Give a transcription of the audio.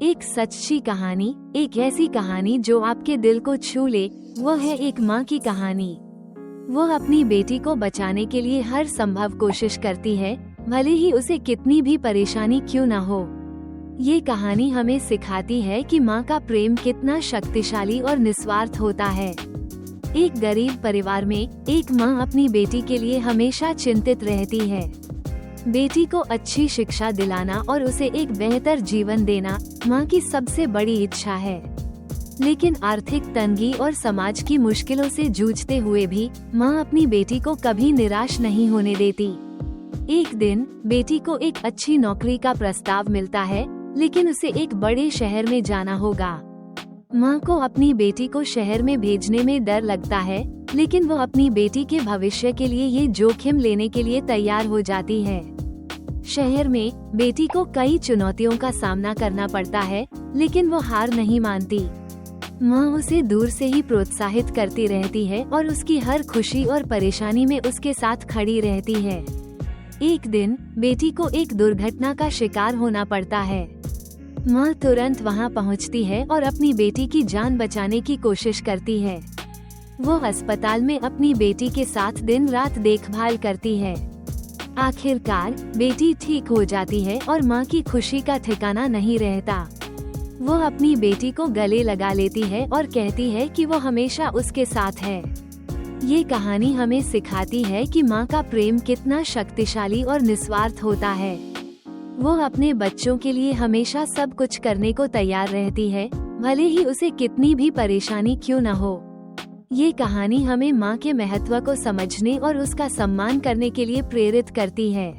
एक सच्ची कहानी, एक ऐसी कहानी जो आपके दिल को छू ले, वो है एक माँ की कहानी। वो अपनी बेटी को बचाने के लिए हर संभव कोशिश करती है, भले ही उसे कितनी भी परेशानी क्यों न हो। ये कहानी हमें सिखाती है कि माँ का प्रेम कितना शक्तिशाली और निस्वार्थ होता है। एक गरीब परिवार में एक माँ अपनी बेटी के लिए हमेशा चिंतित रहती है। बेटी को अच्छी शिक्षा दिलाना और उसे एक बेहतर जीवन देना माँ की सबसे बड़ी इच्छा है। लेकिन आर्थिक तंगी और समाज की मुश्किलों से जूझते हुए भी माँ अपनी बेटी को कभी निराश नहीं होने देती। एक दिन बेटी को एक अच्छी नौकरी का प्रस्ताव मिलता है, लेकिन उसे एक बड़े शहर में जाना होगा। माँ को अपनी बेटी को शहर में भेजने में डर लगता है, लेकिन वो अपनी बेटी के भविष्य के लिए ये जोखिम लेने के लिए तैयार हो जाती है। शहर में बेटी को कई चुनौतियों का सामना करना पड़ता है, लेकिन वो हार नहीं मानती। माँ उसे दूर से ही प्रोत्साहित करती रहती है और उसकी हर खुशी और परेशानी में उसके साथ खड़ी रहती है। एक दिन बेटी को एक दुर्घटना का शिकार होना पड़ता है। माँ तुरंत वहाँ पहुँचती है और अपनी बेटी की जान बचाने की कोशिश करती है। वो अस्पताल में अपनी बेटी के साथ दिन रात देखभाल करती है। आखिरकार बेटी ठीक हो जाती है और माँ की खुशी का ठिकाना नहीं रहता। वो अपनी बेटी को गले लगा लेती है और कहती है कि वो हमेशा उसके साथ है। ये कहानी हमें सिखाती है कि माँ का प्रेम कितना शक्तिशाली और निस्वार्थ होता है। वो अपने बच्चों के लिए हमेशा सब कुछ करने को तैयार रहती है, भले ही उसे कितनी भी परेशानी क्यों न हो। ये कहानी हमें माँ के महत्व को समझने और उसका सम्मान करने के लिए प्रेरित करती है।